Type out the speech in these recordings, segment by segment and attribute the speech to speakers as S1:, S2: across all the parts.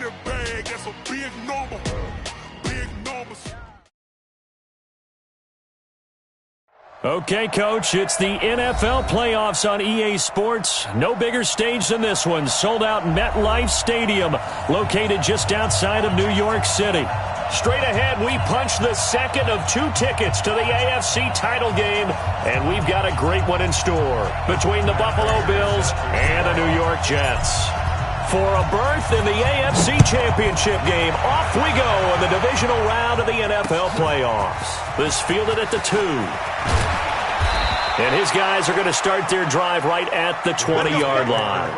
S1: the bag. That's a big number. Big numbers.
S2: Okay, Coach, it's the NFL playoffs on EA Sports. No bigger stage than this one. Sold out MetLife Stadium, located just outside of New York City. Straight ahead, we punch the second of 2 tickets to the AFC title game, and we've got a great one in store between the Buffalo Bills and the New York Jets. For a berth in the AFC Championship game, off we go in the divisional round of the NFL playoffs. This fielded at the 2. And his guys are going to start their drive right at the 20-yard line.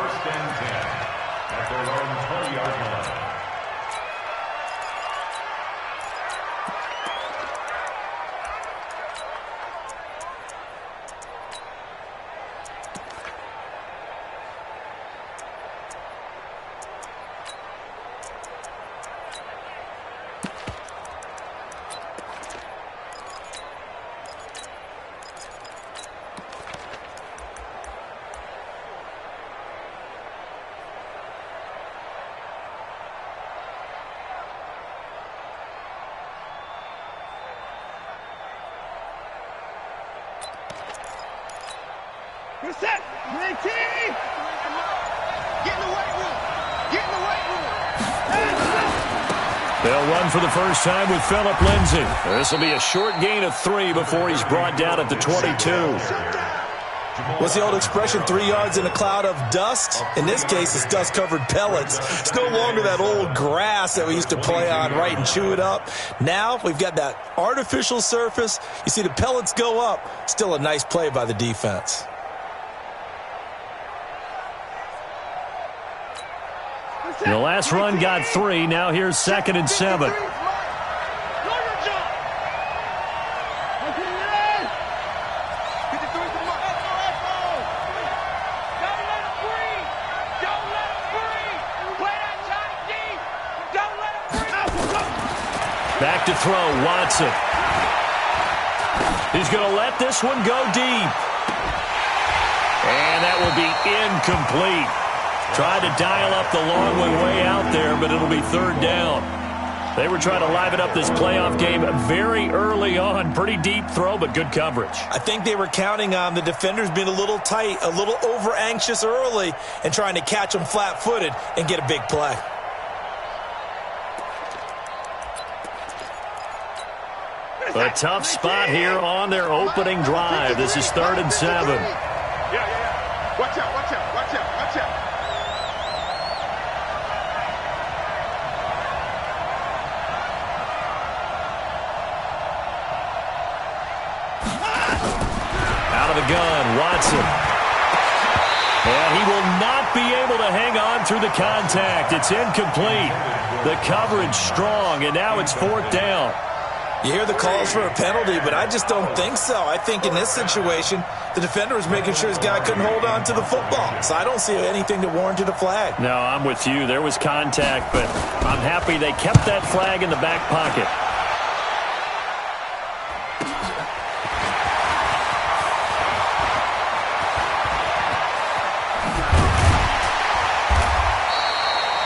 S3: We're set. Great team. Get in the weight room. Get in the weight room.
S2: They'll run for the first time with Phillip Lindsay. This will be a short gain of 3 before he's brought down at the 22.
S4: What's the old expression, 3 yards in a cloud of dust? In this case, it's dust-covered pellets. It's no longer that old grass that we used to play on, right, and chew it up. Now we've got that artificial surface. You see the pellets go up. Still a nice play by the defense.
S2: The last run got 3. Now here's 2nd and 7. Back to throw, Watson. He's going to let this one go deep. And that will be incomplete. Tried to dial up the long one way out there, but it'll be 3rd down. They were trying to liven up this playoff game very early on. Pretty deep throw, but good coverage.
S4: I think they were counting on the defenders being a little tight, a little over-anxious early, and trying to catch them flat-footed and get a big play.
S2: A tough spot here on their opening drive. This is 3rd and 7.
S3: Yeah. Watch out, watch out, watch out, watch out.
S2: Out of the gun, Watson. And he will not be able to hang on through the contact. It's incomplete. The coverage strong, and now it's 4th down.
S4: You hear the calls for a penalty, but I just don't think so. I think in this situation, the defender was making sure his guy couldn't hold on to the football. So I don't see anything that warranted a flag.
S2: No, I'm with you. There was contact, but I'm happy they kept that flag in the back pocket.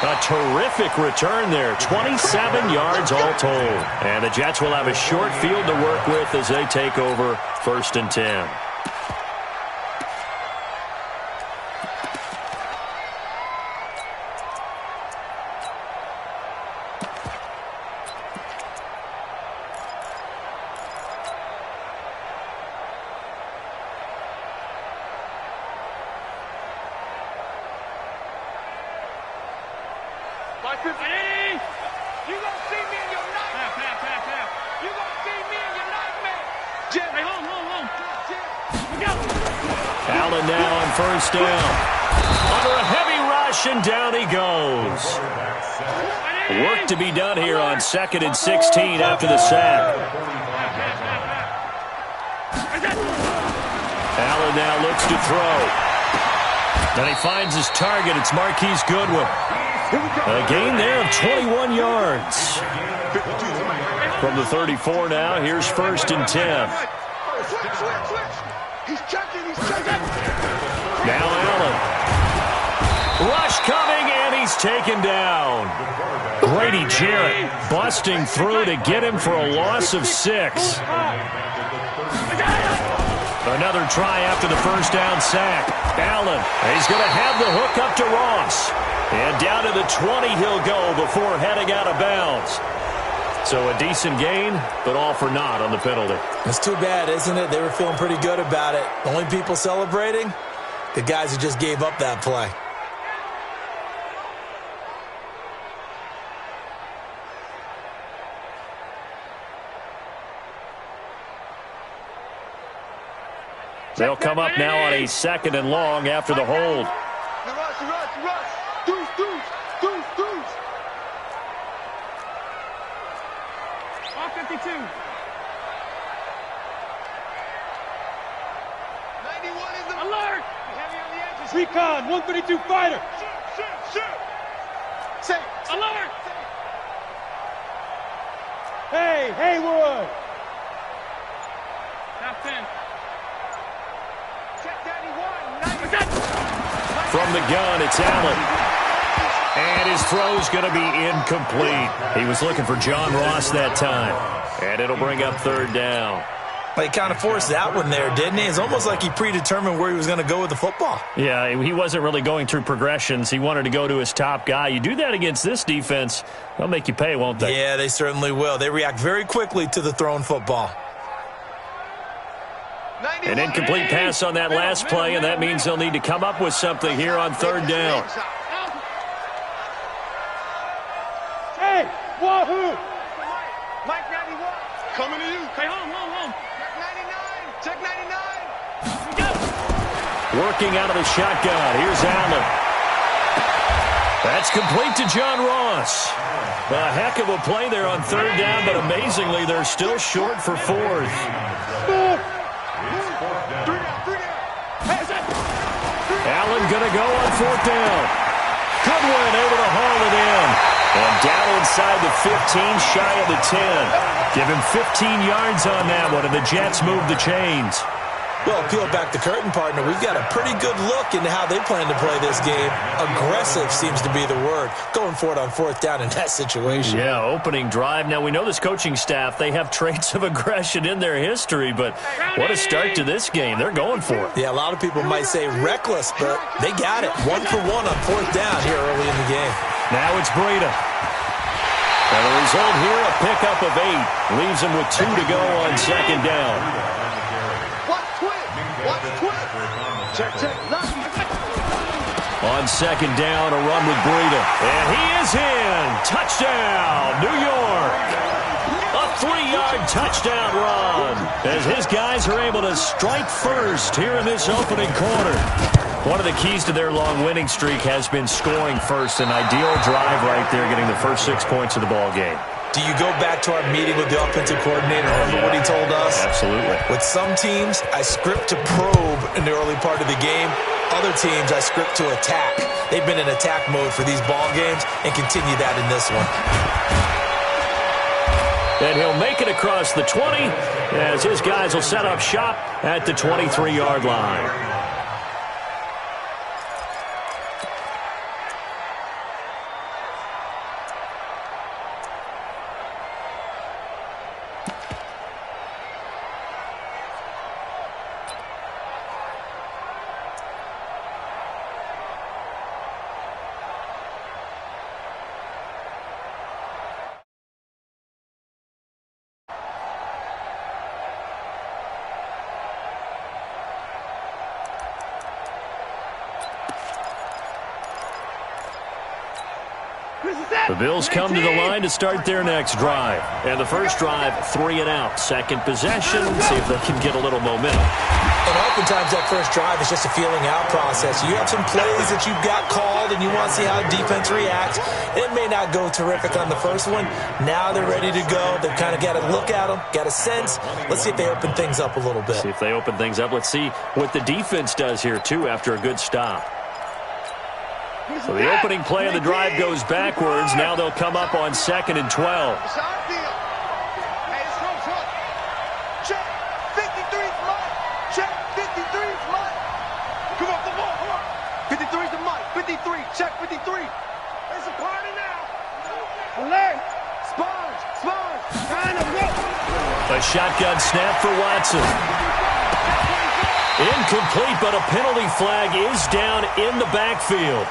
S2: A terrific return there, 27 yards all told. And the Jets will have a short field to work with as they take over 1st and 10. Allen now on 1st down. Under a heavy rush, and down he goes. Work to be done here on 2nd and 16 after the sack. Allen now looks to throw. And he finds his target. It's Marquise Goodwin. A gain there of 21 yards. From the 34 now, here's 1st and 10. Now Allen. Rush coming, and he he's taken down. Grady Jarrett busting through to get him for a loss of 6. Another try after the first down sack. Allen, he's going to have the hook up to Ross. And down to the 20 he'll go before heading out of bounds. So a decent gain, but all for naught on the penalty.
S4: It's too bad, isn't it? They were feeling pretty good about it. The only people celebrating, the guys who just gave up that play.
S2: They'll come up now on a 2nd and long after the hold.
S3: Rush. Deuce. 52. 91 is the alert. Heavy on the edges.
S5: Recon, 132 fighter.
S3: Shoot. Say. Alert.
S5: Hey, Haywood.
S3: Top 10. Check 91.
S2: From the gun, it's Allen. And his throw's going to be incomplete. He was looking for John Ross that time. And it'll bring up 3rd down.
S4: But he kind of forced that one there, didn't he? It's almost like he predetermined where he was going to go with the football.
S2: Yeah, he wasn't really going through progressions. He wanted to go to his top guy. You do that against this defense, they'll make you pay, won't they?
S4: Yeah, they certainly will. They react very quickly to the thrown football.
S2: An incomplete pass on that last play, and that means they'll need to come up with something here on 3rd down.
S5: Hey, wahoo!
S3: Mike 91. Coming to you. Hey, home. Check 99.
S2: Working out of the shotgun. Here's Allen. That's complete to John Ross. A heck of a play there on 3rd down, but amazingly, they're still short for 4th. Allen going to go on 4th down. Goodwin able to haul it in. And down inside the 15, shy of the 10. Give him 15 yards on that one, and the Jets move the chains.
S4: Well, peel back the curtain, partner. We've got a pretty good look into how they plan to play this game. Aggressive seems to be the word. Going for it on 4th down in that situation.
S2: Yeah, opening drive. Now, we know this coaching staff, they have traits of aggression in their history, but what a start to this game. They're going for it.
S4: Yeah, a lot of people might say reckless, but they got it. 1 for 1 on 4th down here early in the game.
S2: Now it's Breida. And the result here, a pickup of 8. Leaves him with 2 to go on 2nd down.
S3: Check.
S2: On 2nd down, a run with Breida. And he is in. Touchdown, New York. A 3-yard touchdown run as his guys are able to strike first here in this opening quarter. One of the keys to their long winning streak has been scoring first. An ideal drive right there, getting the first 6 points of the ball game.
S4: Do you go back to our meeting with the offensive coordinator? Remember what he told us?
S2: Absolutely.
S4: With some teams, I script to probe in the early part of the game. Other teams, I script to attack. They've been in attack mode for these ball games and continue that in this one.
S2: And he'll make it across the 20 as his guys will set up shop at the 23-yard line. The Bills come to the line to start their next drive. And the first drive, 3 and out. Second possession, see if they can get a little momentum.
S4: And oftentimes that first drive is just a feeling out process. You have some plays that you've got called and you want to see how defense reacts. It may not go terrific on the first one. Now they're ready to go. They've kind of got to look at them, got a sense. Let's see if they open things up a little bit.
S2: See if they open things up. Let's see what the defense does here, too, after a good stop. So the opening play of the drive goes backwards. Now they'll come up on 2nd and 12.
S3: It's our deal. Hey, it's from front. Check. 53's mine. Check. 53's mine. Come on, come on, come on. 53's the mine. 53. Check 53.
S2: A shotgun snap for Watson. Incomplete, but a penalty flag is down in the backfield.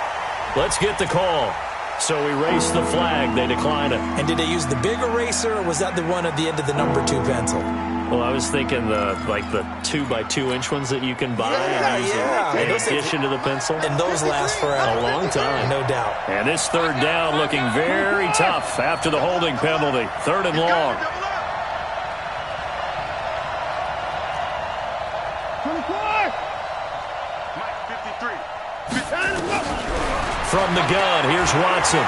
S2: Let's get the call. So erase the flag. They decline it.
S4: And did they use the big eraser, or was that the one at the end of the number 2 pencil?
S2: Well, I was thinking the 2x2-inch ones that you can buy in addition to the pencil.
S4: And those last forever.
S2: A long time.
S4: No doubt.
S2: And this third down looking very tough after the holding penalty. 3rd and long. From the gun, here's Watson.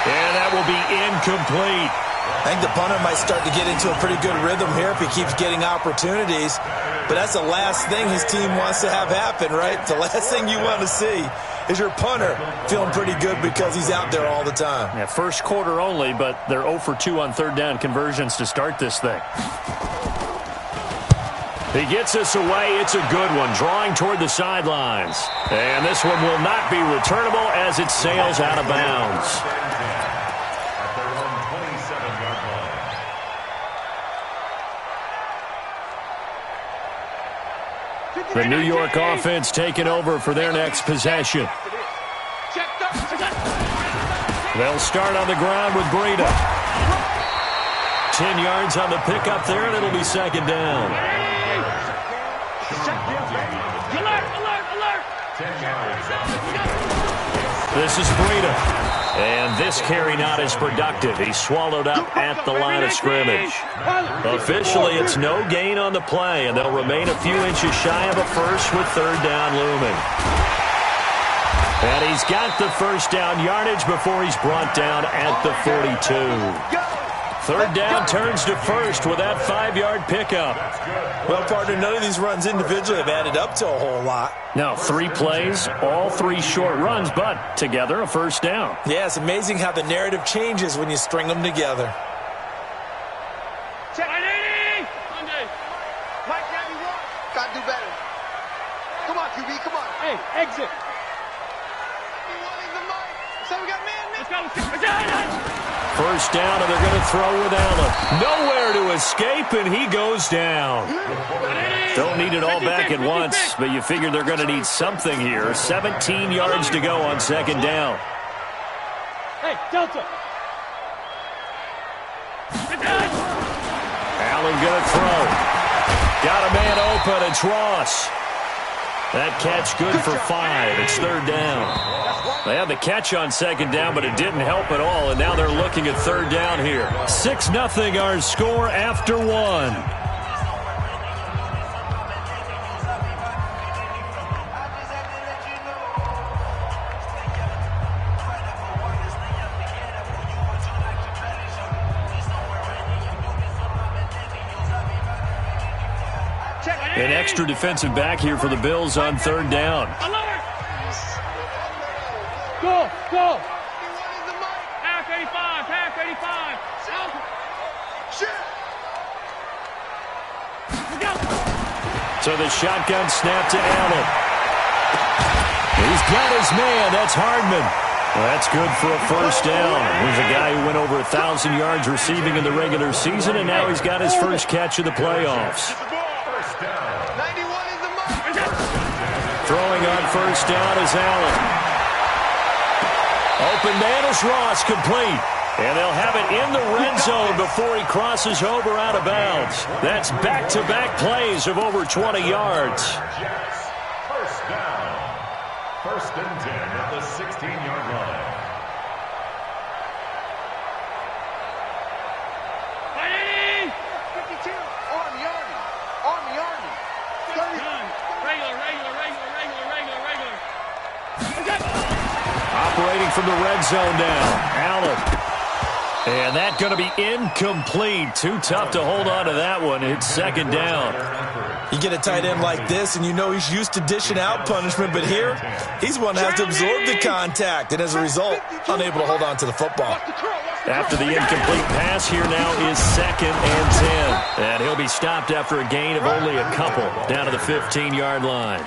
S2: And that will be incomplete.
S4: I think the punter might start to get into a pretty good rhythm here if he keeps getting opportunities. But that's the last thing his team wants to have happen, right? The last thing you want to see is your punter feeling pretty good because he's out there all the time.
S2: Yeah, first quarter only, but they're 0 for 2 on 3rd down conversions to start this thing. He gets us away. It's a good one, drawing toward the sidelines. And this one will not be returnable as it sails out of bounds. The New York offense taking over for their next possession. They'll start on the ground with Breida. 10 yards on the pickup there, and it'll be 2nd down. This is Breida. And this carry not as productive. He's swallowed up at the line of scrimmage. Officially, it's no gain on the play, and they'll remain a few inches shy of a first with 3rd down looming. And he's got the first down yardage before he's brought down at the 42. 3rd down turns to first with that 5-yard pickup.
S4: Well, partner, none of these runs individually have added up to a whole lot.
S2: Now, 3 plays, all 3 short runs, but together a first down.
S4: Yeah, it's amazing how the narrative changes when you string them together.
S3: Check. Mike, now you want. Gotta do better. Come on, QB, come on.
S5: Hey, exit.
S3: So we got man.
S5: Let's go.
S2: First down, and they're going to throw with Allen. Nowhere to escape, and he goes down. Don't need it all back at once, but you figure they're going to need something here. 17 yards to go on 2nd down.
S5: Hey, Delta.
S2: Allen going to throw. Got a man open. It's Ross. That catch good for 5. It's 3rd down. They had the catch on 2nd down, but it didn't help at all, and now they're looking at 3rd down here. 6-0 our score after 1. An extra defensive back here for the Bills on 3rd down.
S5: Go, go.
S3: Half 85.
S2: So the shotgun snap to Allen. He's got his man. That's Hardman. Well, that's good for a first down. Here's a guy who went over 1,000 yards receiving in the regular season, and now he's got his first catch of the playoffs. Throwing on first down is Allen. Open man is Ross, complete. And they'll have it in the red zone before he crosses over out of bounds. That's back-to-back plays of over 20 yards.
S6: First down. 1st and 10 at the 16-yard line.
S2: Operating from the red zone now, Allen. And that's going to be incomplete. Too tough to hold on to that one. It's 2nd down.
S4: You get a tight end like this, and you know he's used to dishing out punishment, but here, he's one that has to absorb the contact, and as a result, unable to hold on to the football.
S2: After the incomplete pass, here now is 2nd and 10. And he'll be stopped after a gain of only a couple down to the 15-yard line.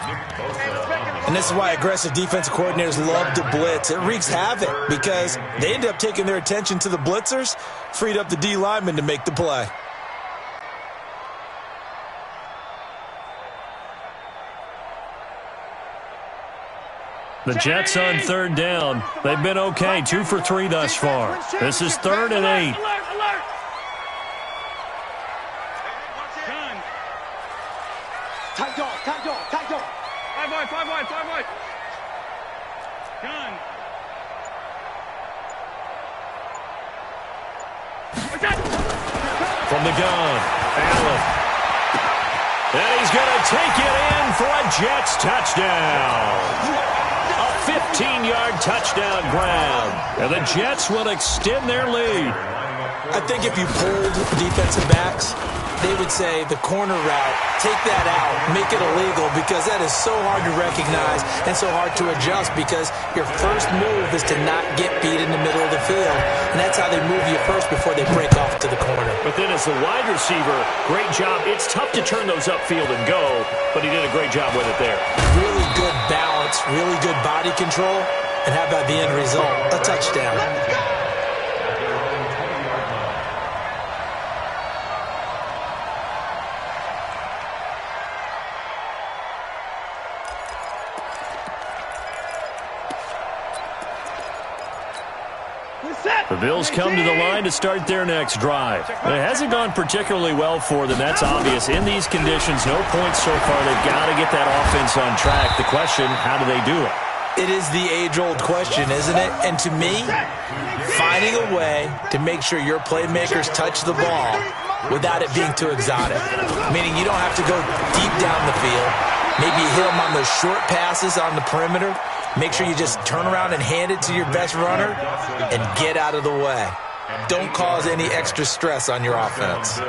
S4: And this is why aggressive defensive coordinators love to blitz. It wreaks havoc because they end up taking their attention to the blitzer. answers, freed up the D lineman to make the play.
S2: The Jets on third down. They've been okay, 2 for 3 thus far. This is 3rd and 8.
S5: Alert!
S3: Tight dog.
S5: 5 wide. Gun.
S2: From the gun, Allen. And he's going to take it in for a Jets touchdown. A 15-yard touchdown grab. And the Jets will extend their lead.
S4: I think if you polled defensive backs, they would say the corner route, take that out, make it illegal, because that is so hard to recognize and so hard to adjust, because your first move is to not get beat in the middle of the field. And that's how they move you first before they break off to the corner.
S2: But then as the wide receiver, great job. It's tough to turn those upfield and go, but he did a great job with it there.
S4: Really good balance, really good body control, and how about the end result? A touchdown.
S2: The Bills come to the line to start their next drive. It hasn't gone particularly well for them. That's obvious. In these conditions, no points so far. They've got to get that offense on track. The question, how do they do it?
S4: It is the age-old question, isn't it? And to me, finding a way to make sure your playmakers touch the ball without it being too exotic. Meaning you don't have to go deep down the field. Maybe hit them on those short passes on the perimeter. Make sure you just turn around and hand it to your best runner and get out of the way. Don't cause any extra stress on your offense.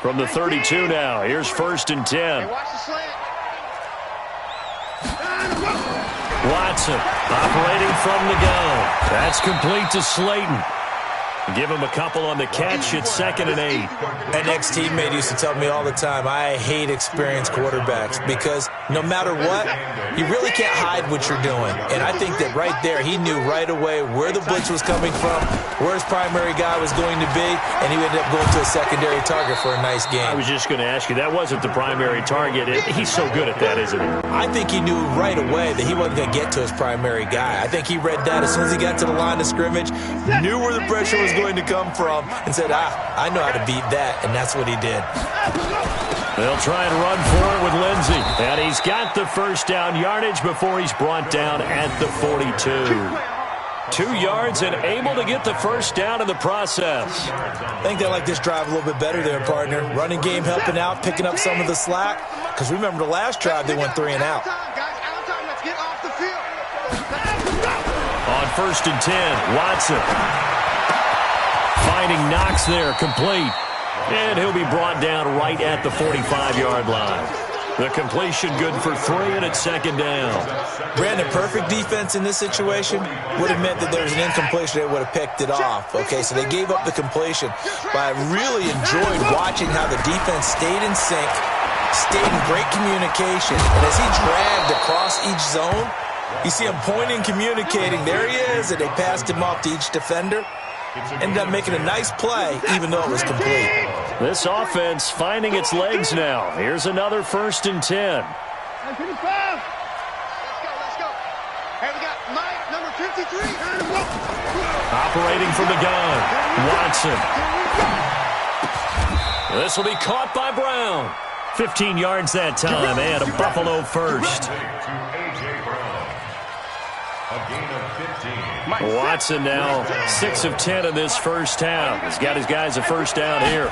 S2: From the 32 now, here's 1st and 10. Watson operating from the gun. That's complete to Slayton. Give him a couple on the catch. It's 2nd and 8.
S4: An ex-teammate used to tell me all the time, I hate experienced quarterbacks because no matter what, you really can't hide what you're doing. And I think that right there, he knew right away where the blitz was coming from, where his primary guy was going to be, and he ended up going to a secondary target for a nice game.
S2: I was just going to ask you, that wasn't the primary target. He's so good at that, isn't he?
S4: I think he knew right away that he wasn't going to get to his primary guy. I think he read that as soon as he got to the line of scrimmage, knew where the pressure was going to come from, and said, I know how to beat that, and that's what he did.
S2: They'll try and run for it with Lindsey, and he's got the first down yardage before he's brought down at the 42. 2 yards and able to get the first down in the process.
S4: I think they like this drive a little bit better there, partner. Running game helping out, picking up some of the slack, because remember the last drive they went 3 and out.
S2: On 1st and 10, Watson. Finding Knox there, complete. And he'll be brought down right at the 45-yard line. The completion good for 3, and it's 2nd down.
S4: Brandon, perfect defense in this situation would have meant that there was an incompletion. They would have picked it off. Okay, so they gave up the completion. But I really enjoyed watching how the defense stayed in sync, stayed in great communication. And as he dragged across each zone, you see him pointing, communicating. There he is, and they passed him off to each defender. Ended up making a nice play, even though it was complete.
S2: This offense finding its legs now. Here's another 1st and 10.
S3: Let's go. Hey, we got Mike, number 53.
S2: Operating from the gun, Watson. This will be caught by Brown. 15 yards that time, and a Buffalo first. Watson now 6 of 10 in this first half. He's got his guys a first down here.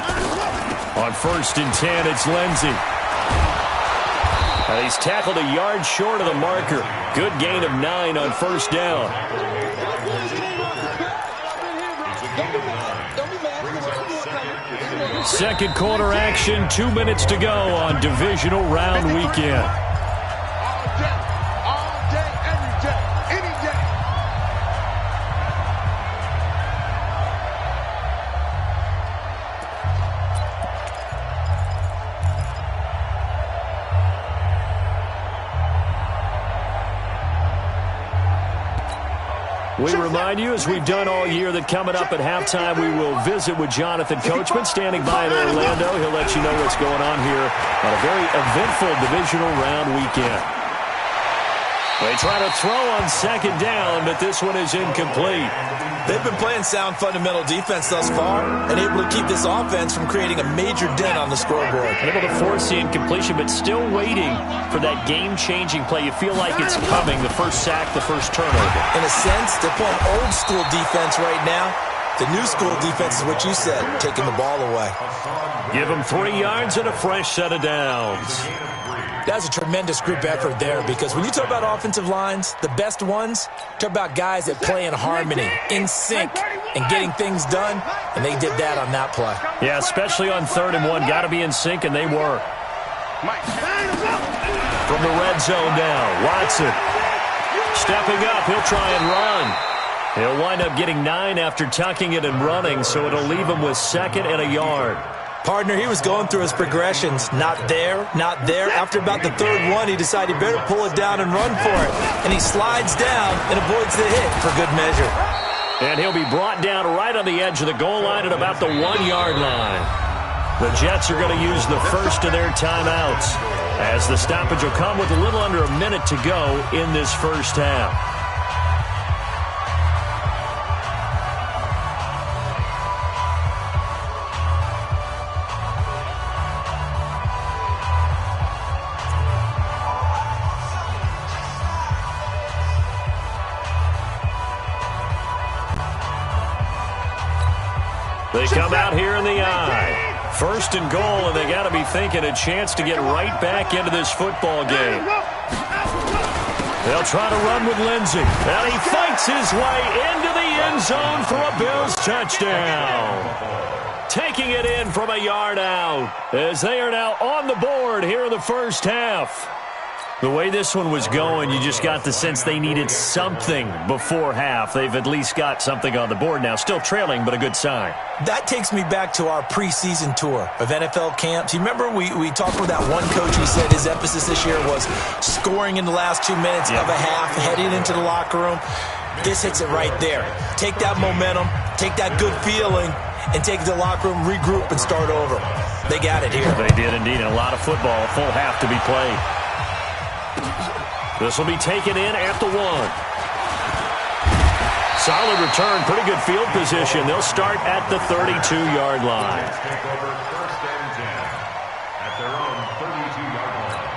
S2: On 1st and 10, it's Lindsey. And he's tackled a yard short of the marker. Good gain of 9 on 1st down. Second quarter action, 2 minutes to go on divisional round weekend. We remind you, as we've done all year, that coming up at halftime, we will visit with Jonathan Coachman standing by in Orlando. He'll let you know what's going on here on a very eventful divisional round weekend. They try to throw on second down, but this one is incomplete.
S4: They've been playing sound fundamental defense thus far and able to keep this offense from creating a major dent on the scoreboard.
S2: Able to force the incompletion, but still waiting for that game-changing play. You feel like it's coming, the first sack, the first turnover.
S4: In a sense, they're playing old-school defense right now. The new school defense is what you said, taking the ball away.
S2: Give them 3 yards and a fresh set of downs.
S4: That's a tremendous group effort there, because when you talk about offensive lines, the best ones, talk about guys that play in harmony, in sync, and getting things done, and they did that on that play.
S2: Yeah, especially on 3rd and 1. Got to be in sync, and they were. From the red zone now, Watson. Stepping up, he'll try and run. He'll wind up getting 9 after tucking it and running, so it'll leave him with 2nd and a yard.
S4: Partner, he was going through his progressions. Not there, not there. After about the 3rd one, he decided he better pull it down and run for it. And he slides down and avoids the hit for good measure.
S2: And he'll be brought down right on the edge of the goal line at about the 1-yard line. The Jets are going to use the first of their timeouts, as the stoppage will come with a little under a minute to go in this first half. They come out here in the eye. 1st and goal, and they got to be thinking a chance to get right back into this football game. They'll try to run with Lindsey, and he fights his way into the end zone for a Bills touchdown. Taking it in from a yard out, as they are now on the board here in the first half. The way this one was going, you just got the sense they needed something before half. They've at least got something on the board now. Still trailing, but a good sign.
S4: That takes me back to our preseason tour of NFL camps. You remember we talked with that one coach who said his emphasis this year was scoring in the last 2 minutes of a half, heading into the locker room. This hits it right there. Take that momentum, take that good feeling, and take it to the locker room, regroup, and start over. They got it here.
S2: They did indeed. And a lot of football, a full half to be played. This will be taken in at the 1. Solid return, pretty good field position. They'll start at the 32-yard line.
S6: Take over 1st and 10 at their own 32-yard line.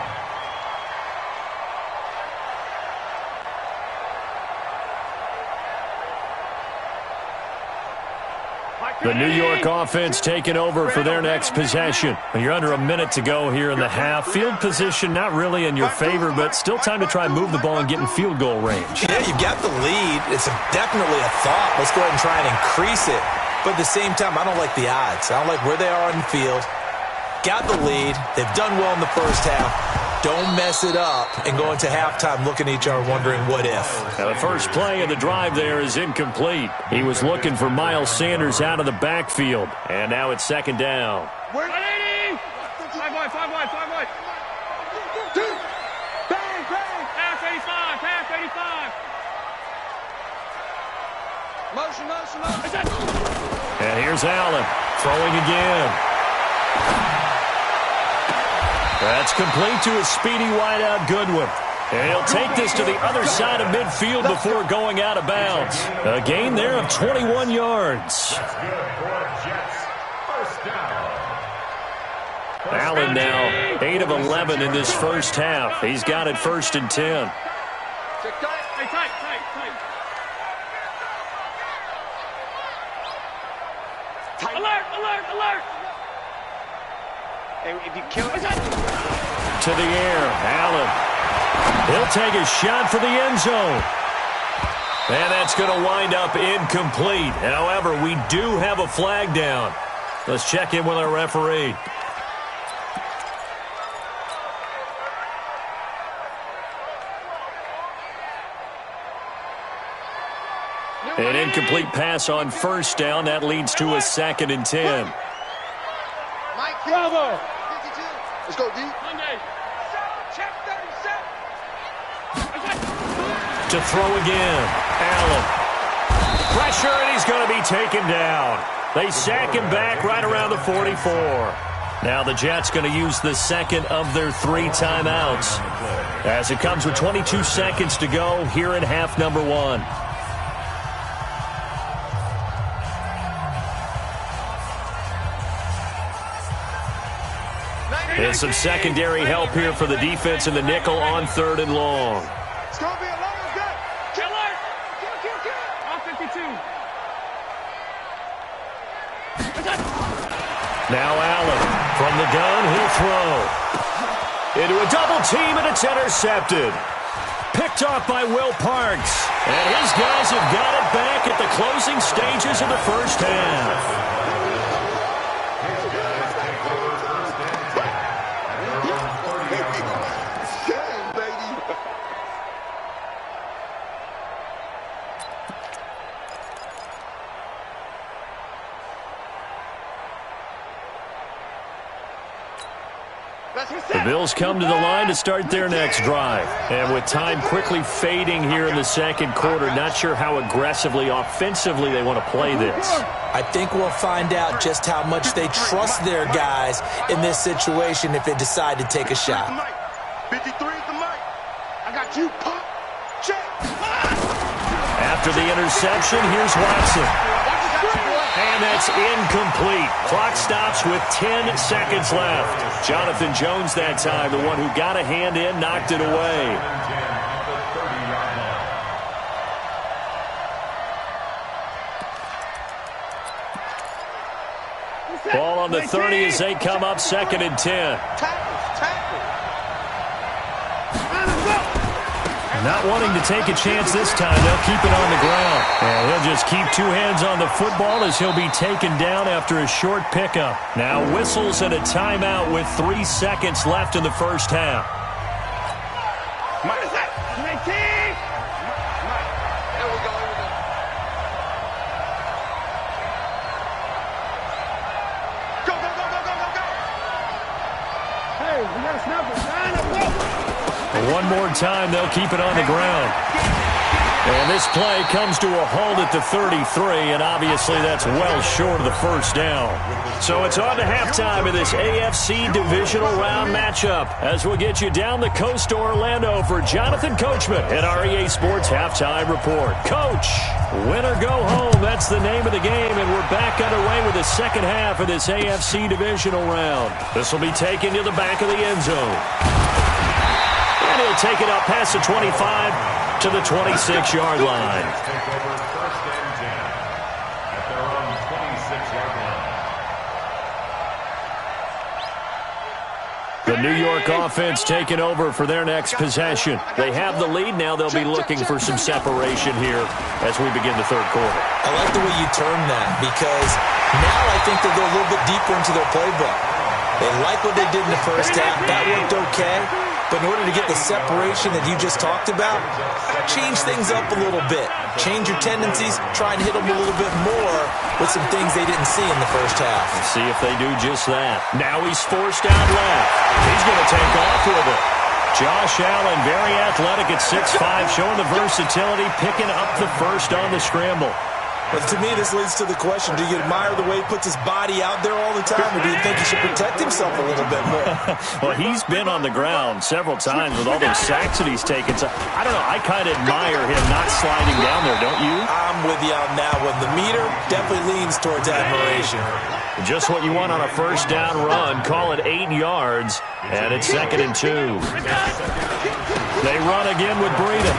S2: The New York offense taking over for their next possession. You're under a minute to go here in the half. Field position not really in your favor, but still time to try and move the ball and get in field goal range.
S4: Yeah, you've got the lead. It's definitely a thought. Let's go ahead and try and increase it. But at the same time, I don't like the odds. I don't like where they are on the field. Got the lead. They've done well in the first half. Don't mess it up and go into halftime looking at each other wondering what if.
S2: Now the first play of the drive there is incomplete. He was looking for Miles Sanders out of the backfield. And now it's 2nd down.
S5: 180! 5 wide, 5 wide, 5 wide. Bang, bang! Pass 85, pass 85.
S3: Motion, motion, motion.
S2: And here's Allen throwing again. That's complete to a speedy wideout Goodwin. And he'll take this to the other side of midfield before going out of bounds. A gain there of 21 yards.
S6: That's good for Jets. 1st down.
S2: Allen now 8 of 11 in this first half. He's got it 1st and 10.
S5: Hey, tight, tight, tight. Alert, alert, alert.
S3: Hey, if you kill it,
S2: To the air, Allen. He'll take a shot for the end zone. And that's going to wind up incomplete. However, we do have a flag down. Let's check in with our referee. An incomplete pass on 1st down. That leads to a 2nd and 10.
S3: Mike,
S5: Bravo.
S3: 52. Let's go, D.
S5: Monday.
S3: Check 37.
S2: To throw again, Allen. pressure, and he's going to be taken down. They sack him back right around the 44. Now the Jets going to use the second of their 3 timeouts as it comes with 22 seconds to go here in half number 1. And some secondary help here for the defense in the nickel on 3rd and long.
S3: It's going to be a long day.
S5: Kill it. Kill. All 52.
S2: Now Allen from the gun, he'll throw. Into a double team, and it's intercepted. Picked off by Will Parks. And his guys have got it back at the closing stages of the first half. The Bills come to the line to start their next drive. And with time quickly fading here in the second quarter, not sure how aggressively, offensively they want to play this.
S4: I think we'll find out just how much they trust their guys in this situation if they decide to take a shot.
S3: 53 is the mic. I got you, pop. Check.
S2: After the interception, here's Watson. And that's incomplete. Clock stops with 10 seconds left. Jonathan Jones that time, the one who got a hand in, knocked it away. Ball on the 30 as they come up 2nd and 10. Not wanting to take a chance this time, they'll keep it on the ground. And he'll just keep 2 hands on the football as he'll be taken down after a short pickup. Now whistles and a timeout with 3 seconds left in the first half.
S5: Hey, we got a snapper.
S2: One more time, they'll keep it on the ground. And this play comes to a halt at the 33, and obviously that's well short of the first down. So it's on to halftime in this AFC divisional round matchup as we'll get you down the coast to Orlando for Jonathan Coachman at our EA Sports Halftime Report. Coach, win or go home, that's the name of the game, and we're back underway with the second half of this AFC divisional round. This will be taken to the back of the end zone. And he'll take it up past the 25 to the 26-yard line. The New York offense taking over for their next possession. They have the lead. Now they'll be looking for some separation here as we begin the third quarter.
S4: I like the way you term that because now I think they'll go a little bit deeper into their playbook. They like what they did in the first half. That worked okay. But in order to get the separation that you just talked about, change things up a little bit. Change your tendencies. Try and hit them a little bit more with some things they didn't see in the first half.
S2: Let's see if they do just that. Now he's forced out left. He's going to take off with it. Josh Allen, very athletic at 6'5", showing the versatility, picking up the first on the scramble.
S4: But to me, this leads to the question, do you admire the way he puts his body out there all the time, or do you think he should protect himself a little bit more?
S2: Well, he's been on the ground several times with all those sacks that he's taken. So, I don't know, I kind of admire him not sliding down there, don't you?
S4: I'm with you on that one. The meter definitely leans towards admiration.
S2: Just what you want on a first down run. Call it 8 yards, and it's 2nd and 2. They run again with Breida.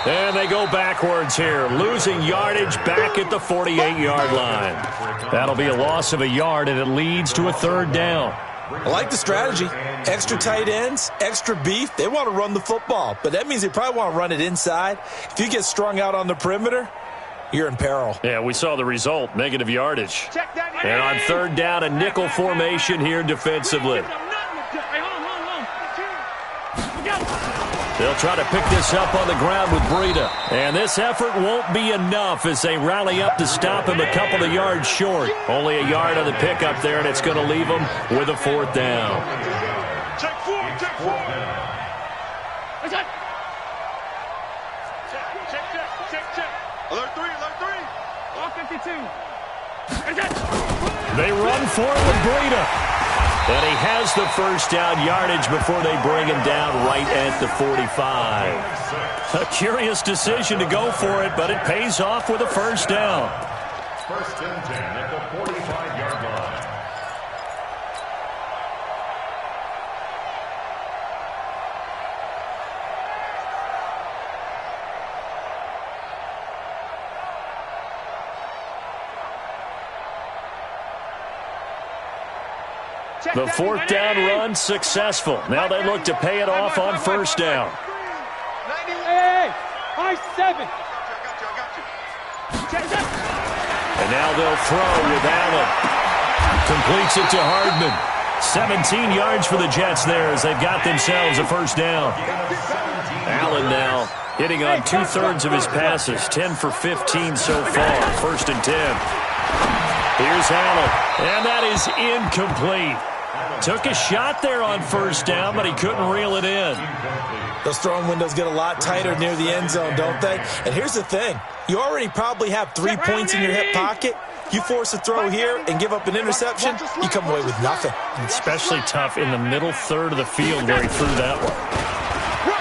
S2: And they go backwards here, losing yardage back at the 48-yard line. That'll be a loss of a yard, and it leads to a 3rd down.
S4: I like the strategy. Extra tight ends, extra beef. They want to run the football, but that means they probably want to run it inside. If you get strung out on the perimeter, you're in peril.
S2: Yeah, we saw the result, negative yardage. And on 3rd down, a nickel formation here defensively. They'll try to pick this up on the ground with Breida. And this effort won't be enough as they rally up to stop him a couple of yards short. Only a yard on the pickup there, and it's going to leave him with a 4th down.
S3: Check 4, check 4. Check. Alert 3, alert 3.
S5: 52.
S2: They run for it with Breida. And he has the first down yardage before they bring him down right at the 45. A curious decision to go for it, but it pays off with a first down.
S6: First and 10 at the 45-yard line.
S2: The fourth down run successful. Now they look to pay it off on first down.
S5: Hey, high 7.
S2: And now they'll throw with Allen. Completes it to Hardman. 17 yards for the Jets there as they've got themselves a first down. Allen now hitting on 2/3 of his passes. 10 for 15 so far. First and 10. Here's Allen. And that is incomplete. Took a shot there on first down, but he couldn't reel it in.
S4: Those throwing windows get a lot tighter near the end zone, don't they? And here's the thing. You already probably have 3 points in your hip pocket. You force a throw here and give up an interception, you come away with nothing.
S2: Especially tough in the middle third of the field where he threw that one.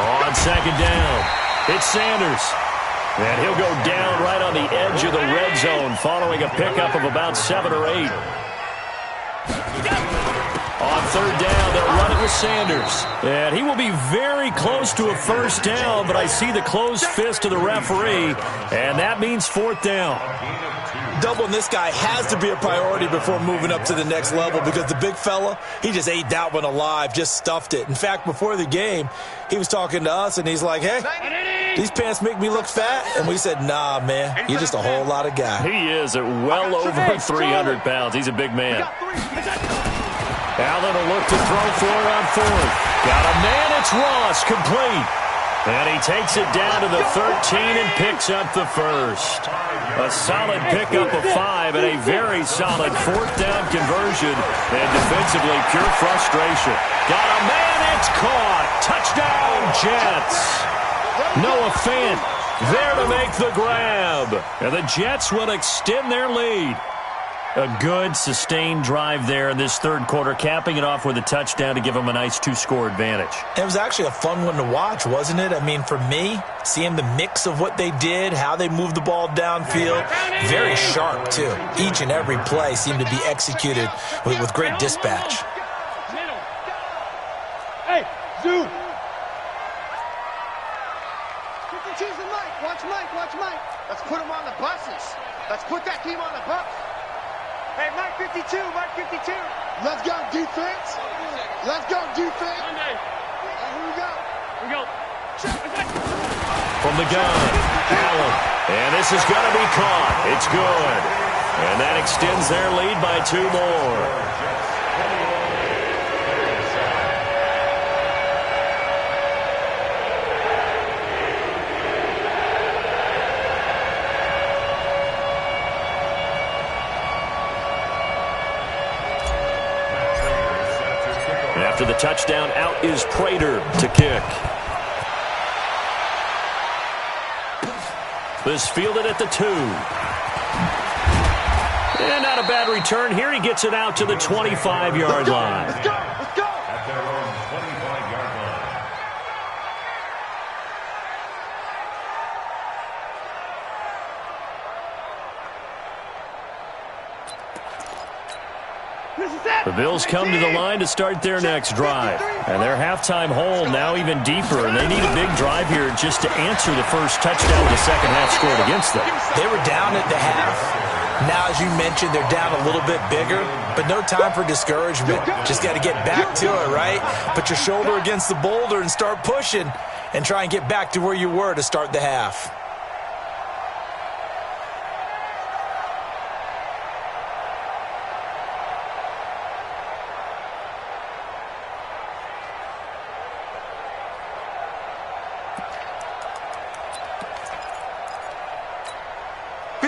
S2: On second down, it's Sanders. And he'll go down right on the edge of the red zone following a pickup of about 7 or 8. On third down, they'll run it with Sanders. And he will be very close to a first down, but I see the closed fist of the referee, and that means fourth down.
S4: Doubling this guy has to be a priority before moving up to the next level because the big fella, he just ate that one alive, just stuffed it. In fact, before the game, he was talking to us, and he's like, hey, these pants make me look fat? And we said, nah, man, you're just a whole lot of guy.
S2: He is at well over 300 pounds. He's a big man. Allen will look to throw for it on fourth. Got a man, it's Ross, complete. And he takes it down to the 13 and picks up the first. A solid pickup of 5 and a very solid fourth down conversion. And defensively, pure frustration. Got a man, it's caught. Touchdown, Jets. Noah Fant there to make the grab. And the Jets will extend their lead. A good, sustained drive there in this third quarter, capping it off with a touchdown to give them a nice 2-score advantage.
S4: It was actually a fun one to watch, wasn't it? I mean, for me, seeing the mix of what they did, how they moved the ball downfield, very sharp, too. Each and every play seemed to be executed with great dispatch.
S5: Hey, Zoo.
S3: Watch Mike. Let's put him on the buses. Let's put that team on the bus. Hey, Mike 52. Let's go, defense. Here we go.
S2: From the gun, Allen. And this is going to be caught. It's good. And that extends their lead by 2 more. After the touchdown, out is Prater to kick. This fielded at the 2. And not a bad return here. He gets it out to the 25-yard line.
S3: Let's go.
S6: At their own 25-yard line.
S2: The Bills come to the line to start their next drive. And their halftime hole now even deeper, and they need a big drive here just to answer the first touchdown the second half scored against them.
S4: They were down at the half. Now, as you mentioned, they're down a little bit bigger, but no time for discouragement. Just got to get back to it, right? Put your shoulder against the boulder and start pushing and try and get back to where you were to start the half.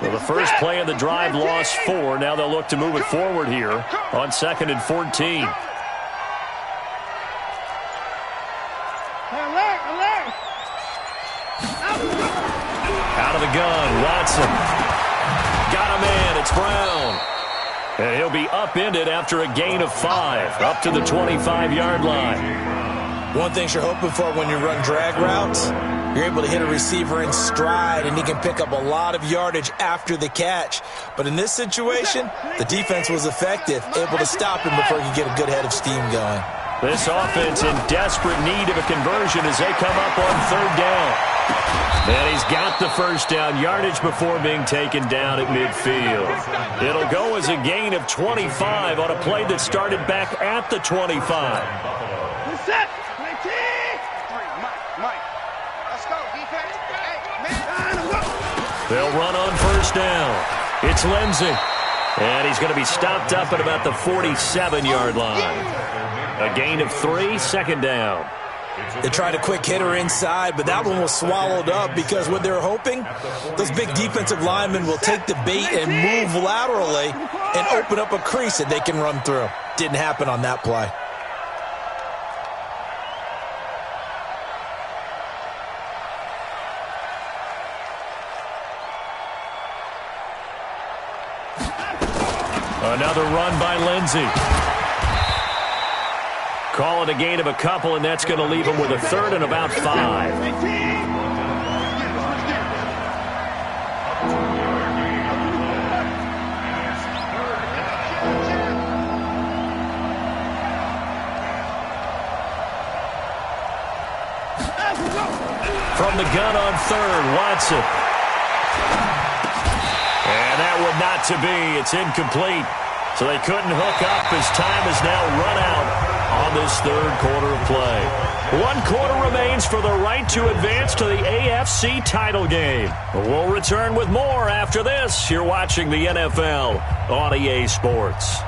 S2: Well, the first play of the drive lost 4. Now they'll look to move it forward here on 2nd and 14. Out of the gun, Watson. Got a a man. It's Brown. And he'll be upended after a gain of 5, up to the 25-yard line.
S4: One thing you're hoping for when you run drag routes, you're able to hit a receiver in stride, and he can pick up a lot of yardage after the catch. But in this situation, the defense was effective, able to stop him before he could get a good head of steam going.
S2: This offense in desperate need of a conversion as they come up on 3rd down. And he's got the first down yardage before being taken down at midfield. It'll go as a gain of 25 on a play that started back at the 25.
S3: Set. Mike. Let's go, defense. Hey, man.
S2: They'll run on 1st down. It's Lindsey. And he's going to be stopped up at about the 47-yard line. A gain of 3, 2nd down.
S4: They tried a quick hitter inside, but that one was swallowed up because what they're hoping, those big defensive linemen will take the bait and move laterally and open up a crease that they can run through. Didn't happen on that play.
S2: Another run by Lindsey. Call it a gain of a couple, and that's going to leave him with a 3rd and about 5. From the gun on 3rd, Watson. And that would not to be. It's incomplete. So they couldn't hook up as time has now run out on this 3rd quarter of play. 1 quarter remains for the right to advance to the AFC title game. We'll return with more after this. You're watching the NFL on EA Sports.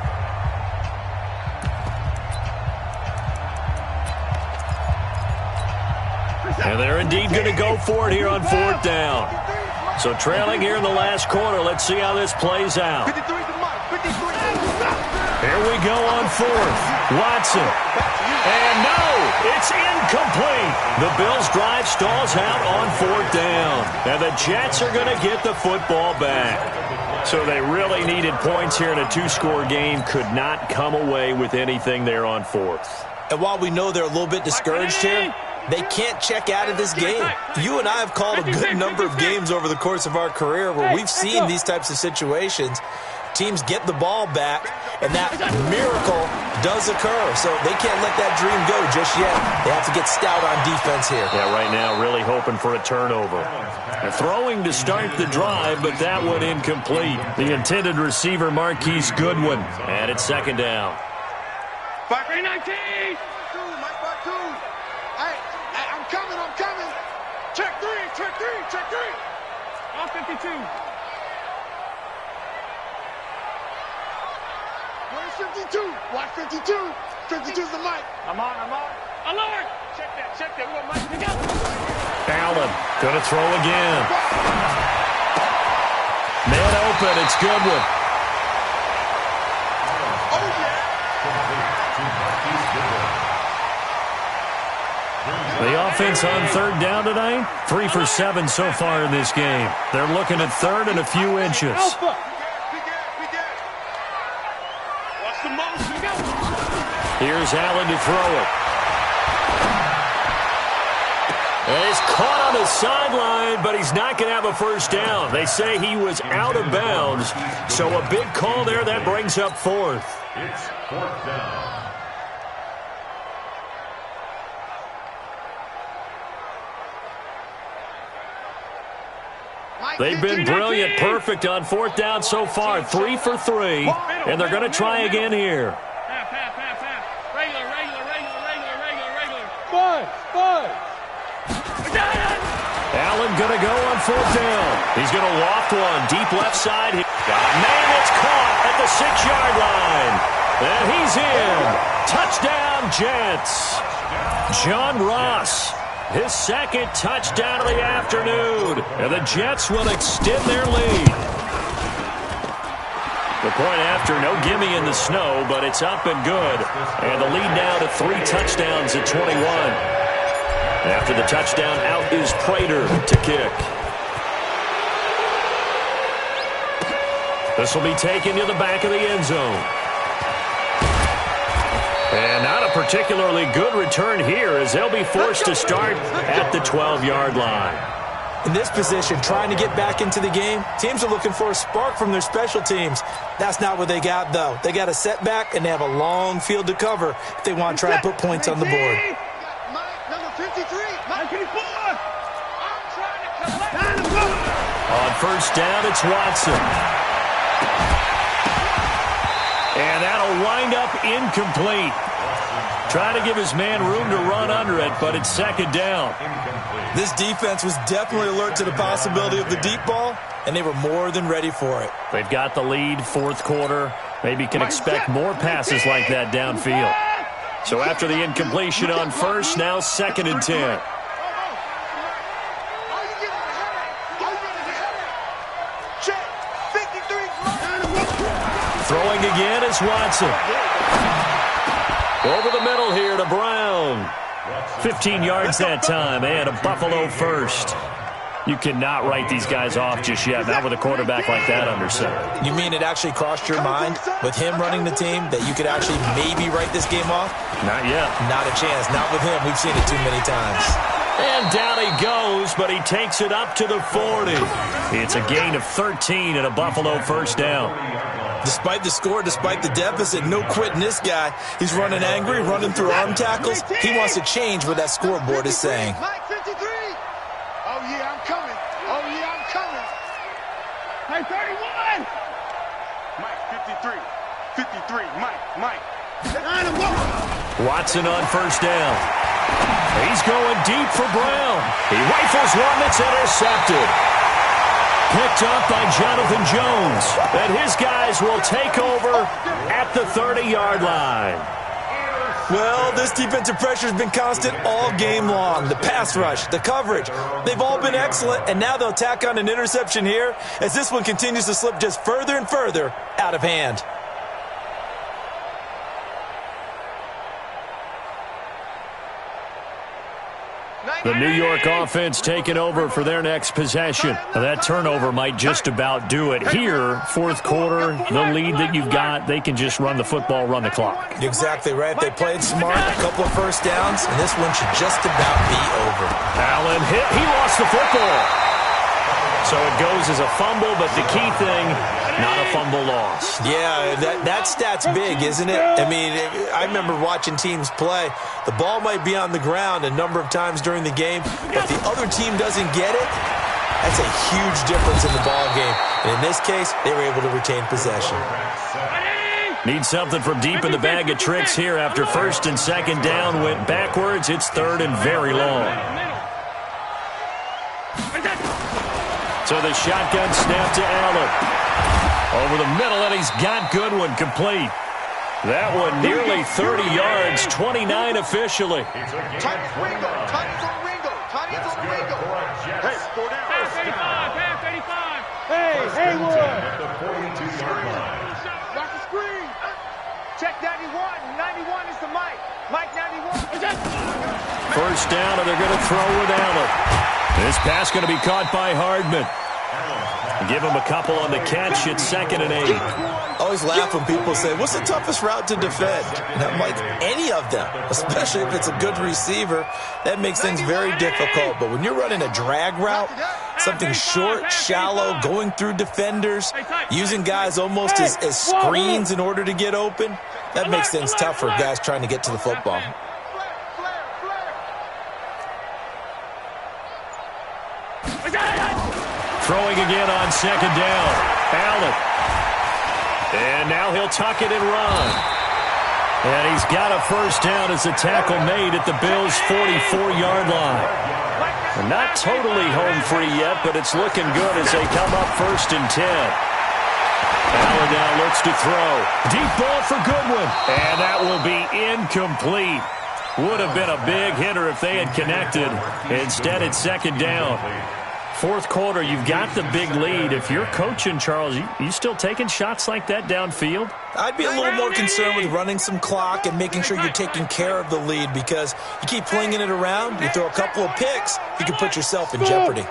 S2: And they're indeed going to go for it here on 4th down. So trailing here in the last quarter. Let's see how this plays out.
S3: 53 to Mike. 53.
S2: Here we go on 4th. Watson. And no, it's incomplete. The Bills' drive stalls out on 4th down. And the Jets are going to get the football back. So they really needed points here in a 2-score game. Could not come away with anything there on 4th.
S4: And while we know they're a little bit discouraged here, they can't check out of this game. You and I have called a good number of games over the course of our career where we've seen these types of situations. Teams get the ball back, and that miracle does occur. So they can't let that dream go just yet. They have to get stout on defense here.
S2: Yeah, right now really hoping for a turnover. They're throwing to start the drive, but that one incomplete. The intended receiver, Marquise Goodwin. And it's 2nd down.
S3: 19. Mike, back 2. Hey, I'm coming. Check 3. On 52. Where's 52? Watch 52. 52's the mic. I'm on. Alert! Check that. We got Mike. Pick up.
S2: Allen gonna throw again. Man open. It's Goodwin.
S3: Oh, yeah.
S2: The offense on 3rd down tonight, 3 for 7 so far in this game. They're looking at 3rd and a few inches. Here's Allen to throw it. And he's caught on the sideline, but he's not going to have a first down. They say he was out of bounds, so a big call there. That brings up 4th.
S6: It's 4th down.
S2: They've been brilliant, perfect on 4th down so far. 3 for 3, and they're going to try again here.
S3: Regular. 5.
S2: Allen going to go on 4th down. He's going to loft one deep left side. Man, it's caught at the 6-yard line. And he's in. Touchdown, Jets. John Ross, his 2nd touchdown of the afternoon. And the Jets will extend their lead. The point after, no gimme in the snow, but it's up and good. And the lead now to 3 touchdowns at 21. After the touchdown, out is Prater to kick. This will be taken to the back of the end zone. And not a particularly good return here as they'll be forced to start at the 12-yard line.
S4: In this position, trying to get back into the game, teams are looking for a spark from their special teams. That's not what they got, though. They got a setback, and they have a long field to cover if they want to try and put points on the board.
S3: Number 53, Mike 54.
S2: On first down, it's Watson. And that'll wind up incomplete. Trying to give his man room to run under it, but it's second down.
S4: This defense was definitely alert to the possibility of the deep ball, and they were more than ready for it.
S2: They've got the lead, fourth quarter. Maybe can expect more passes like that downfield. So after the incompletion on first, now second and 10. Throwing again is Watson. Over the middle here to Brown. 15 yards that time, and a Buffalo first. You cannot write these guys off just yet, not with a quarterback like that under center.
S4: You mean it actually crossed your mind with him running the team that you could actually maybe write this game off?
S2: Not yet.
S4: Not a chance. Not with him. We've seen it too many times.
S2: And down he goes, but he takes it up to the 40. It's a gain of 13 and a Buffalo first down.
S4: Despite the score, despite the deficit, no quitting this guy. He's running angry, running through arm tackles. He wants to change what that scoreboard is saying.
S3: Mike 53. Oh, yeah, I'm coming. Oh, yeah, I'm coming.
S5: Hey, 31.
S3: Mike 53. 53. Mike.
S2: Watson on first down. He's going deep for Brown. He rifles one that's intercepted. Picked up by Jonathan Jones. And his guys will take over at the 30-yard line.
S4: Well, this defensive pressure has been constant all game long. The pass rush, the coverage, they've all been excellent, and now they'll tack on an interception here as this one continues to slip just further and further out of hand.
S2: The New York offense taking over for their next possession. That turnover might just about do it. Here, fourth quarter, the lead that you've got, they can just run the football, run the clock.
S4: Exactly right. They played smart, a couple of first downs, and this one should just about be over.
S2: Allen hit. He lost the football. So it goes as a fumble, but the key thing, not a fumble loss.
S4: Yeah, that stat's big, isn't it? I mean, I remember watching teams play. The ball might be on the ground a number of times during the game, but the other team doesn't get it. That's a huge difference in the ball game. And in this case, they were able to retain possession.
S2: Need something from deep in the bag of tricks here after first and second down went backwards. It's third and very long. So the shotgun snap to Allen. Over the middle, and he's got Goodwin complete. That one nearly 30 yards, 29 officially.
S3: Tony's on Ringo. Hey, go down.
S5: Pass 35. Hey, Haywood.
S3: Lock the screen. Check 91. 91 is the Mike. Mike 91.
S2: First down, and they're going to throw with Allen. This pass going to be caught by Hardman. Give him a couple on the catch. It's second and 8.
S4: I always laugh when people say, what's the toughest route to defend? And I'm like, any of them, especially if it's a good receiver. That makes things very difficult. But when you're running a drag route, something short, shallow, going through defenders, using guys almost as screens in order to get open, that makes things tough for guys trying to get to the football.
S2: Throwing again on second down. Allen. And now he'll tuck it and run. And he's got a first down as a tackle made at the Bills' 44-yard line. They're not totally home free yet, but it's looking good as they come up first and 10. Allen now looks to throw. Deep ball for Goodwin. And that will be incomplete. Would have been a big hitter if they had connected. Instead, it's second down. Fourth quarter, you've got the big lead. If you're coaching, Charles, you still taking shots like that downfield?
S4: I'd be a little more concerned with running some clock and making sure you're taking care of the lead, because you keep flinging it around, you throw a couple of picks, you can put yourself in jeopardy.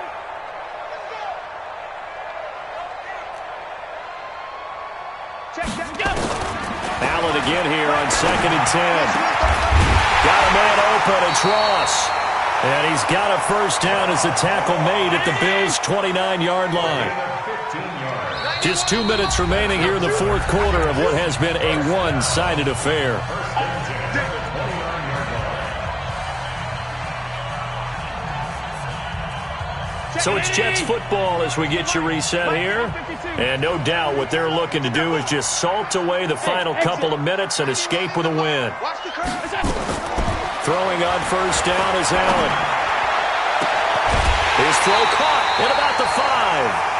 S2: Allen again here on 2nd and 10. Got a man open. It's Ross. And he's got a first down as the tackle made at the Bills' 29-yard line. Just 2 minutes remaining here in the fourth quarter of what has been a one-sided affair. So it's Jets football as we get you reset here. And no doubt what they're looking to do is just salt away the final couple of minutes and escape with a win. Throwing on first down is Allen. His throw caught at about the 5.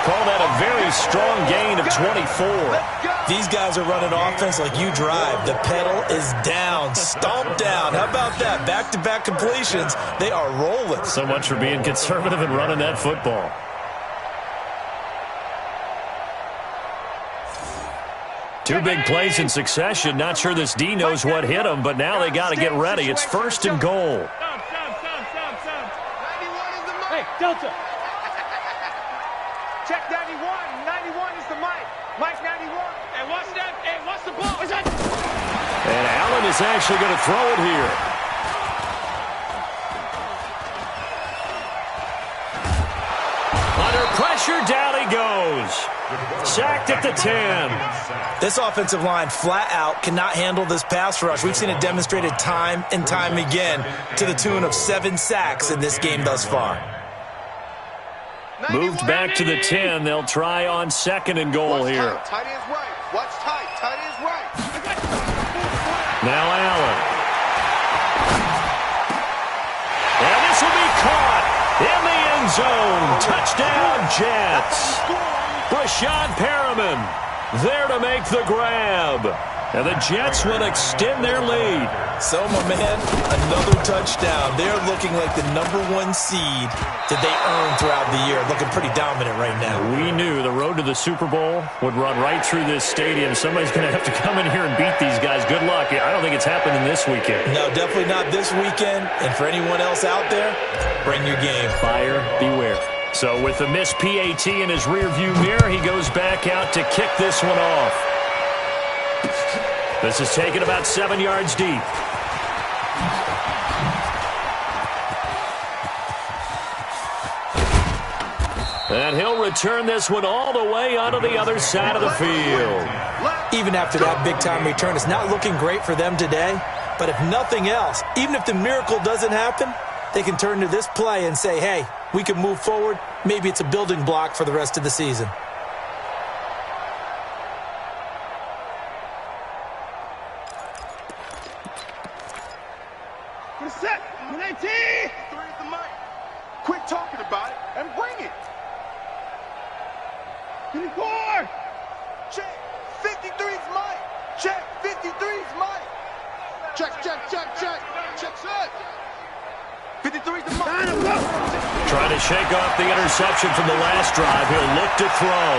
S2: Call that a very strong gain of 24.
S4: These guys are running offense like you drive. The pedal is down, stomped down. How about that? Back-to-back completions. They are rolling.
S2: So much for being conservative and running that football. Two big plays in succession. Not sure this D knows what hit him, but now they got to get ready. It's 1st and goal.
S5: Hey, Delta.
S3: Check 91. 91 is the Mike. Mike 91.
S5: Hey, what's that? Hey, what's the ball? What's that?
S2: And Allen is actually going to throw it here. Under pressure, down he goes. Sacked at the 10.
S4: This offensive line flat out cannot handle this pass rush. We've seen it demonstrated time and time again to the tune of 7 sacks in this game thus far.
S2: Moved back to the 10. They'll try on 2nd and goal here.
S3: Tight end's right. Watch tight. Tight end's right.
S2: Now Allen. And this will be caught in the end zone. Touchdown, Jets. Rashad Perriman there to make the grab. And the Jets will extend their lead.
S4: So, my man, another touchdown. They're looking like the #1 seed that they earned throughout the year. Looking pretty dominant right now.
S2: We knew the road to the Super Bowl would run right through this stadium. Somebody's going to have to come in here and beat these guys. Good luck. I don't think it's happening this weekend.
S4: No, definitely not this weekend. And for anyone else out there, bring your game.
S2: Buyer beware. So with the missed PAT in his rearview mirror, he goes back out to kick this one off. This is taken about 7 yards deep. And he'll return this one all the way onto the other side of the field.
S4: Even after that big-time return, it's not looking great for them today. But if nothing else, even if the miracle doesn't happen, they can turn to this play and say, hey, we can move forward. Maybe it's a building block for the rest of the season.
S5: Set. 19.
S3: 3 is the Mike. Quit talking about it and bring it.
S5: 24.
S3: Check. 53 is Mike. Check. 53 is Mike. Check. Check. 53 is the Mike.
S2: Trying to shake off the interception from the last drive. He'll look to throw.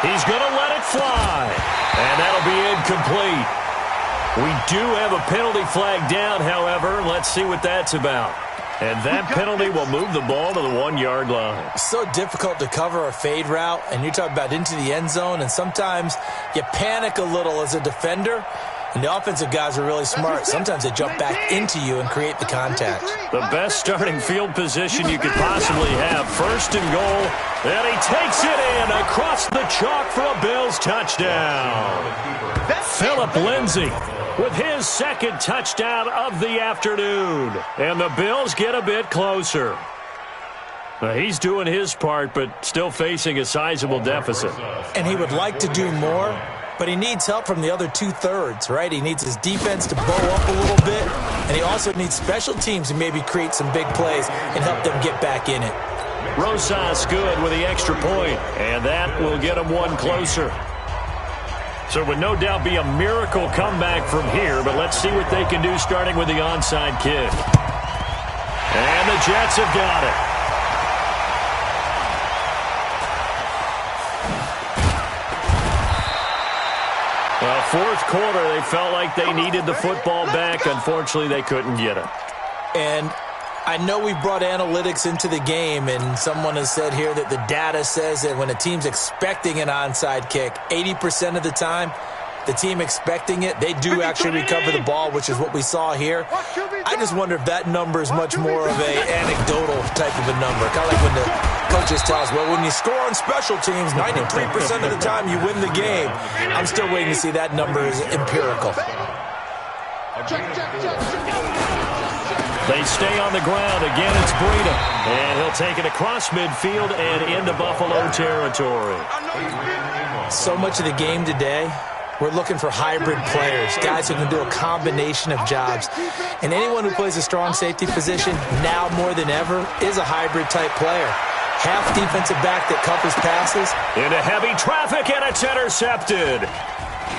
S2: He's going to let it fly. And that'll be incomplete. We do have a penalty flag down, however. Let's see what that's about. And that penalty will move the ball to the 1-yard line.
S4: So difficult to cover a fade route, and you're talking about into the end zone, and sometimes you panic a little as a defender, and the offensive guys are really smart. Sometimes they jump back into you and create the contact.
S2: The best starting field position you could possibly have. 1st and goal, and he takes it in across the chalk for a Bills touchdown. Phillip Lindsay with his 2nd touchdown of the afternoon. And the Bills get a bit closer. He's doing his part, but still facing a sizable deficit.
S4: And he would like to do more, but he needs help from the other 2/3, right? He needs his defense to bow up a little bit, and he also needs special teams to maybe create some big plays and help them get back in it.
S2: Rosas good with the extra point, and that will get him one closer. So it would no doubt be a miracle comeback from here, but let's see what they can do starting with the onside kick. And the Jets have got it. Well, fourth quarter, they felt like they needed the football back. Unfortunately, they couldn't get it.
S4: And I know we've brought analytics into the game, and someone has said here that the data says that when a team's expecting an onside kick, 80% of the time, the team expecting it, they do actually recover the ball, which is what we saw here. I just wonder if that number is much more of an anecdotal type of a number. Kind of like when the coaches tell us, well, when you score on special teams, 93% of the time you win the game. I'm still waiting to see that number is empirical.
S2: They stay on the ground. Again, it's Breida. And he'll take it across midfield and into Buffalo territory.
S4: So much of the game today, we're looking for hybrid players, guys who can do a combination of jobs. And anyone who plays a strong safety position, now more than ever, is a hybrid-type player. Half defensive back that covers passes.
S2: Into heavy traffic, and it's intercepted.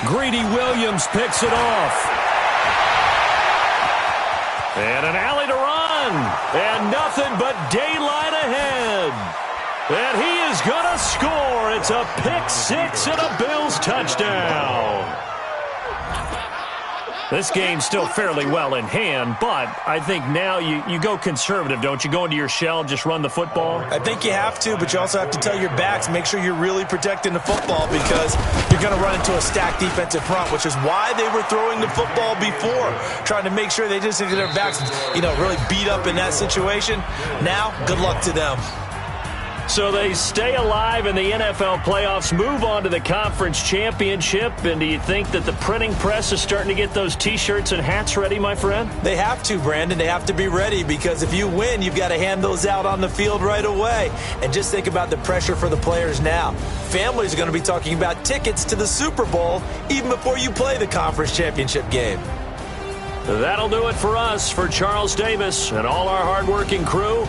S2: Greedy Williams picks it off. And an alley to run. And nothing but daylight ahead. And he is going to score. It's a pick six and a Bills touchdown. This game's still fairly well in hand, but I think now you go conservative, don't you? Go into your shell, just run the football?
S4: I think you have to, but you also have to tell your backs, make sure you're really protecting the football because you're going to run into a stacked defensive front, which is why they were throwing the football before, trying to make sure they just get their backs, really beat up in that situation. Now, good luck to them.
S2: So they stay alive in the NFL playoffs, move on to the conference championship, and do you think that the printing press is starting to get those T-shirts and hats ready, my friend?
S4: They have to, Brandon. They have to be ready because if you win, you've got to hand those out on the field right away. And just think about the pressure for the players now. Families are going to be talking about tickets to the Super Bowl even before you play the conference championship game.
S2: That'll do it for us. For Charles Davis and all our hardworking crew,